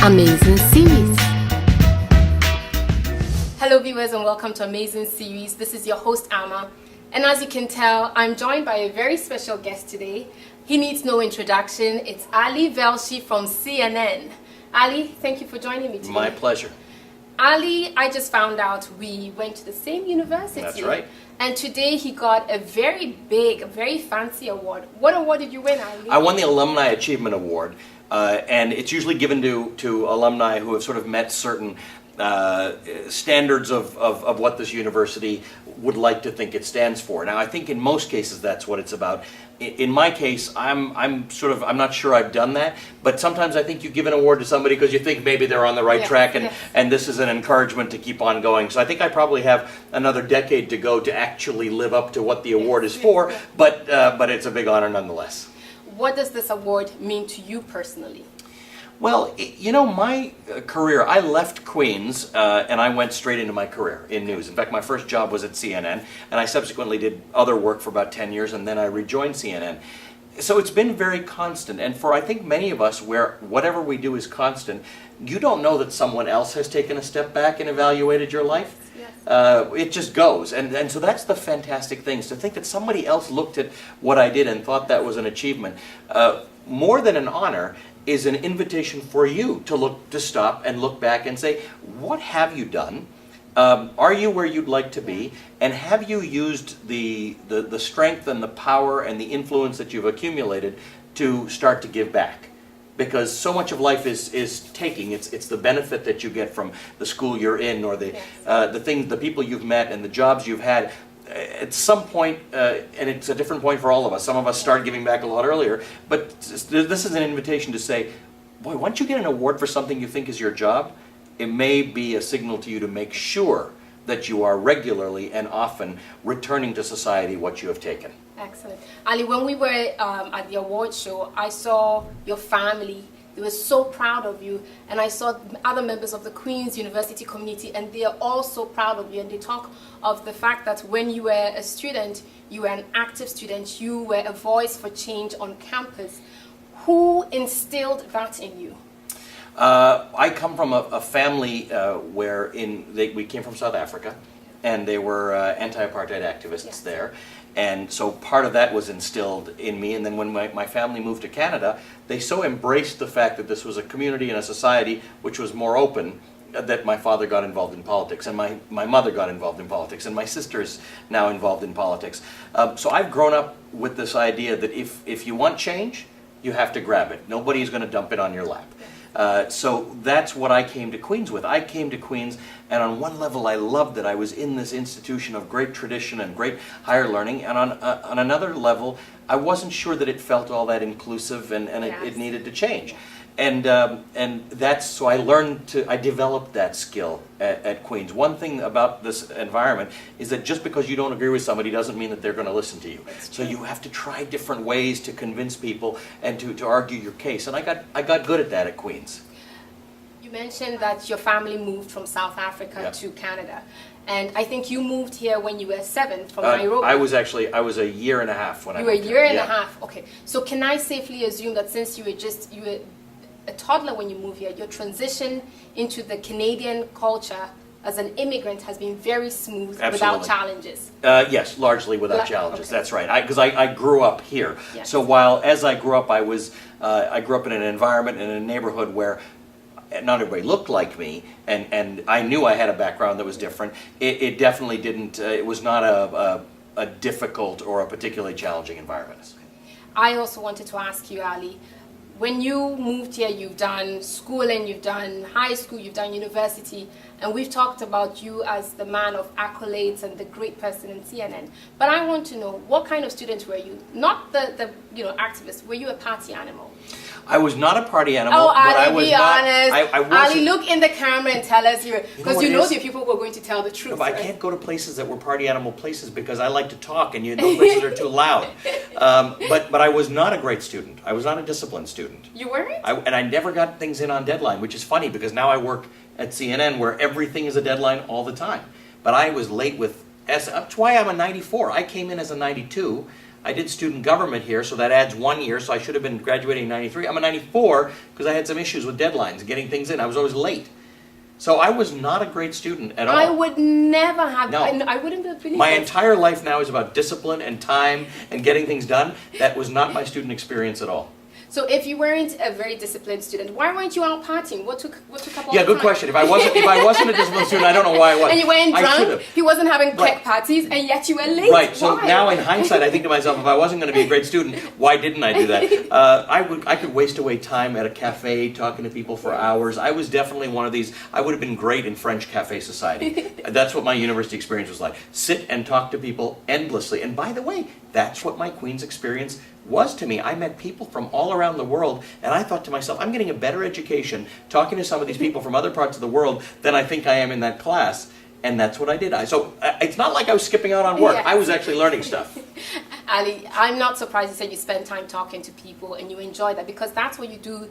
Amazing Series. Hello viewers and welcome to Amazing Series. This is your host Amma, and as you can tell, I'm joined by a very special guest today. He needs no introduction. It's Ali Velshi from CNN. Ali, thank you for joining me today. My pleasure. Ali, I just found out we went to the same university. That's right. And today he got a very big, a very fancy award. What award did you win, Ali? I won the Alumni Achievement Award, and it's usually given to alumni who have sort of met certain standards of what this university would like to think it stands for. Now, I think in most cases that's what it's about. In my case, I'm not sure I've done that, but sometimes I think you give an award to somebody because you think maybe they're on the right track, and this is an encouragement to keep on going. So I think I probably have another decade to go to actually live up to what the award is for, but it's a big honor nonetheless. What does this award mean to you personally? Well, you know, my career, I left Queens and I went straight into my career in news. In fact, my first job was at CNN, and I subsequently did other work for about 10 years, and then I rejoined CNN. So it's been very constant, and for I think many of us, where whatever we do is constant, you don't know that someone else has taken a step back and evaluated your life. It just goes, and so that's the fantastic thing, is to think that somebody else looked at what I did and thought that was an achievement. More than an honor is an invitation for you to stop and look back and say, what have you done? Are you where you'd like to be? And have you used the strength and the power and the influence that you've accumulated to start to give back? Because so much of life is taking. It's the benefit that you get from the school you're in, or the people you've met and the jobs you've had. At some point, and it's a different point for all of us. Some of us start giving back a lot earlier, but this is an invitation to say, boy, once you get an award for something you think is your job, it may be a signal to you to make sure that you are regularly and often returning to society what you have taken. Excellent. Ali, when we were at the award show, I saw your family. They were so proud of you, and I saw other members of the Queen's University community, and they are all so proud of you, and they talk of the fact that when you were a student, you were an active student, you were a voice for change on campus. Who instilled that in you? I come from a family where we came from South Africa, and they were anti-apartheid activists there. And so part of that was instilled in me, and then when my family moved to Canada, they so embraced the fact that this was a community and a society which was more open, that my father got involved in politics, and my mother got involved in politics, and my sister is now involved in politics. So I've grown up with this idea that if you want change, you have to grab it. Nobody's going to dump it on your lap. So that's what I came to Queens with. I came to Queens, and on one level I loved that I was in this institution of great tradition and great higher learning, and on another level I wasn't sure that it felt all that inclusive, and it needed to change. And that's, so I developed that skill at Queens. One thing about this environment is that just because you don't agree with somebody doesn't mean that they're going to listen to you. So you have to try different ways to convince people and to argue your case. And I got good at that at Queens. You mentioned that your family moved from South Africa to Canada. And I think you moved here when you were 7 from Nairobi. I was a year and a half when I moved here. You were a year and a half, okay. So can I safely assume that since you were a toddler when you moved here, your transition into the Canadian culture as an immigrant has been very smooth, without challenges? Yes, largely without challenges. Okay. That's right. Because I grew up here. Yes. So as I grew up, I grew up in an environment, in a neighborhood where not everybody looked like me, and I knew I had a background that was different. It definitely didn't. It was not a difficult or a particularly challenging environment. I also wanted to ask you, Ali, when you moved here, you've done schooling, you've done high school, you've done university, and we've talked about you as the man of accolades and the great person in CNN. But I want to know, what kind of student were you? Not the activist. Were you a party animal? I was not a party animal. Oh, but Ali, I was be not, honest. Ali, look in the camera and tell us here, because you know the people who are going to tell the truth. No, but I can't go to places that were party animal places because I like to talk, and those places are too loud. But I was not a great student. I was not a disciplined student. You weren't? And I never got things in on deadline, which is funny because now I work at CNN where everything is a deadline all the time. But I was late with That's why I'm a 94. I came in as a 92. I did student government here, so that adds 1 year, so I should have been graduating in 93. I'm a 94 because I had some issues with deadlines and getting things in. I was always late. So I was not a great student at all. I would never have. No. I wouldn't have believed My it. entire life now is about discipline and time and getting things done. That was not my student experience at all. So if you weren't a very disciplined student, why weren't you out partying? What took up all Yeah, the good time? question. If I wasn't a disciplined student, I don't know why I was. And you weren't I should drunk, have. he wasn't having Right. keg parties, and yet you were late. Right. So Why? now in hindsight, I think to myself, if I wasn't going to be a great student, why didn't I do that? I could waste away time at a cafe talking to people for hours. I was definitely one of these. I would have been great in French cafe society. That's what my university experience was like. Sit and talk to people endlessly. And by the way, that's what my Queen's experience was to me. I met people from all around the world, and I thought to myself, I'm getting a better education talking to some of these people from other parts of the world than I think I am in that class. And that's what I did. So it's not like I was skipping out on work. Yes. I was actually learning stuff. Ali, I'm not surprised you said you spend time talking to people and you enjoy that, because that's what you do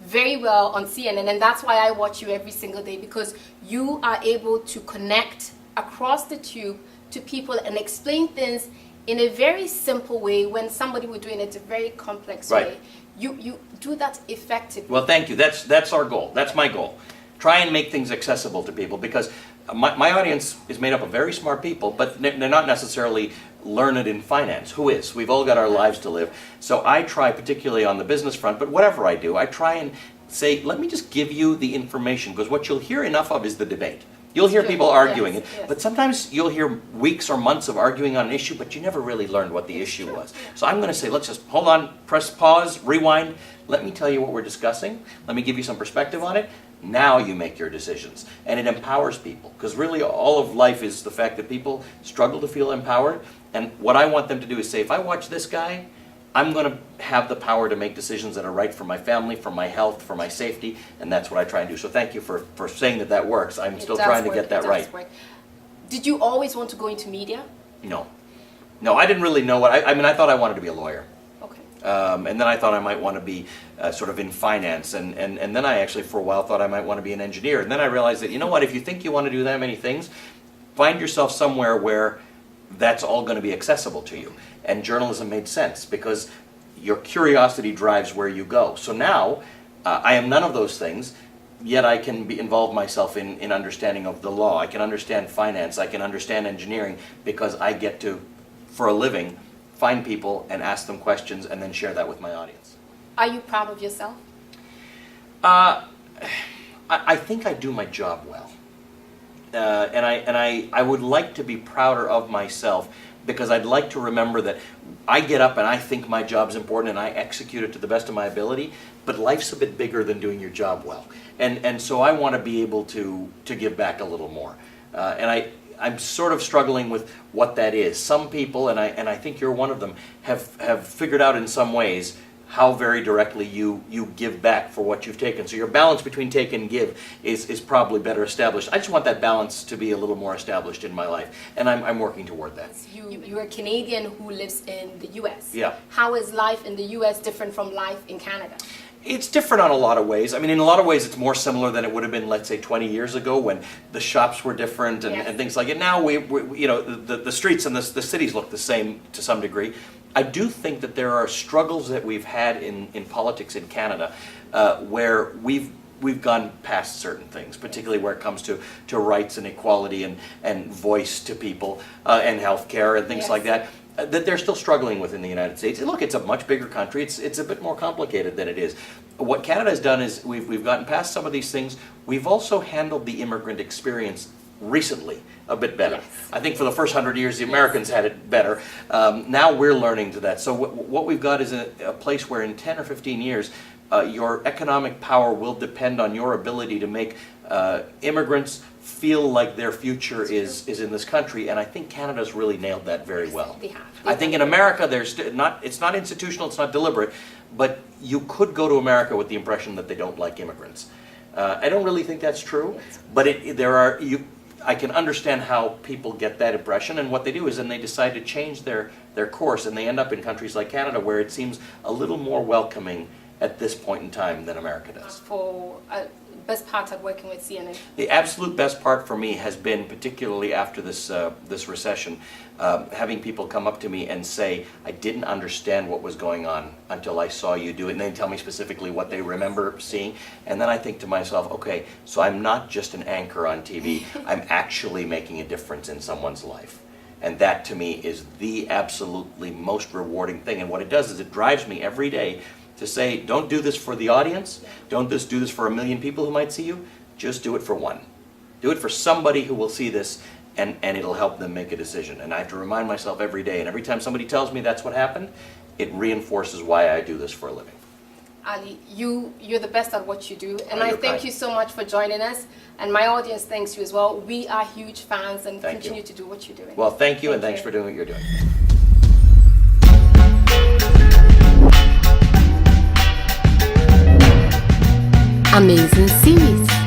very well on CNN, and that's why I watch you every single day, because you are able to connect across the tube to people and explain things in a very simple way when somebody would do it in a very complex Right. way. You do that effectively. Well, thank you. That's our goal. That's my goal. Try and make things accessible to people, because my audience is made up of very smart people, but they're not necessarily learned in finance. Who is? We've all got our lives to live. So I try, particularly on the business front, but whatever I do, I try and say, let me just give you the information, because what you'll hear enough of is the debate. You'll hear True. people arguing Yes, it, yes. but sometimes you'll hear weeks or months of arguing on an issue, but you never really learned what the issue was. So I'm going to say, let's just hold on, press pause, rewind. Let me tell you what we're discussing. Let me give you some perspective on it. Now you make your decisions. And it empowers people, because really all of life is the fact that people struggle to feel empowered. And what I want them to do is say, if I watch this guy, I'm going to have the power to make decisions that are right for my family, for my health, for my safety, and that's what I try and do. So thank you for saying that works. I'm still trying to get that right. Did you always want to go into media? No. No, I didn't really know what, I mean, I thought I wanted to be a lawyer. Okay. And then I thought I might want to be sort of in finance, and then I actually for a while thought I might want to be an engineer. And then I realized that, you know what, if you think you want to do that many things, find yourself somewhere where that's all going to be accessible to you. And journalism made sense, because your curiosity drives where you go. So now, I am none of those things, yet I can involve myself in understanding of the law. I can understand finance, I can understand engineering, because I get to, for a living, find people and ask them questions and then share that with my audience. Are you proud of yourself? I think I do my job well. And I would like to be prouder of myself, because I'd like to remember that I get up and I think my job's important and I execute it to the best of my ability, but life's a bit bigger than doing your job well. And so I want to be able to give back a little more. And I'm sort of struggling with what that is. Some people, and I think you're one of them, have figured out in some ways how very directly you give back for what you've taken. So your balance between take and give is probably better established. I just want that balance to be a little more established in my life, and I'm working toward that. You're a Canadian who lives in the U.S. Yeah. How is life in the U.S. different from life in Canada? It's different on a lot of ways. I mean, in a lot of ways, it's more similar than it would have been, let's say, 20 years ago, when the shops were different and, Yes. and things like it. Now, the streets and the cities look the same to some degree. I do think that there are struggles that we've had in politics in Canada where we've gone past certain things, particularly where it comes to rights and equality and voice to people and healthcare and things Yes. like that. That they're still struggling with in the United States. And look, it's a much bigger country. It's a bit more complicated than it is. What Canada has done is we've gotten past some of these things. We've also handled the immigrant experience recently a bit better. Yes. I think for the first 100 years, the Americans had it better. Now we're learning to that. So what we've got is a place where in 10 or 15 years, your economic power will depend on your ability to make immigrants feel like their future is in this country, and I think Canada's really nailed that very well. They have. I think in America, it's not institutional, it's not deliberate, but you could go to America with the impression that they don't like immigrants. I don't really think that's true, but I can understand how people get that impression, and what they do is then they decide to change their course, and they end up in countries like Canada, where it seems a little more welcoming at this point in time than America does. For best part of working with CNN? The absolute best part for me has been, particularly after this recession, having people come up to me and say, I didn't understand what was going on until I saw you do it, and they tell me specifically what they remember seeing, and then I think to myself, okay, so I'm not just an anchor on TV, I'm actually making a difference in someone's life. And that to me is the absolutely most rewarding thing, and what it does is it drives me every day to say, don't do this for the audience, don't just do this for 1 million people who might see you, just do it for one. Do it for somebody who will see this, and it'll help them make a decision. And I have to remind myself every day, and every time somebody tells me that's what happened, it reinforces why I do this for a living. Ali, you're the best at what you do, and I you're thank kind. you so much for joining us, and my audience thanks you as well. We are huge fans and Thank continue you. to do what you're doing. Well, thank you, and Thank thanks you. for doing what you're doing. Amazing Series.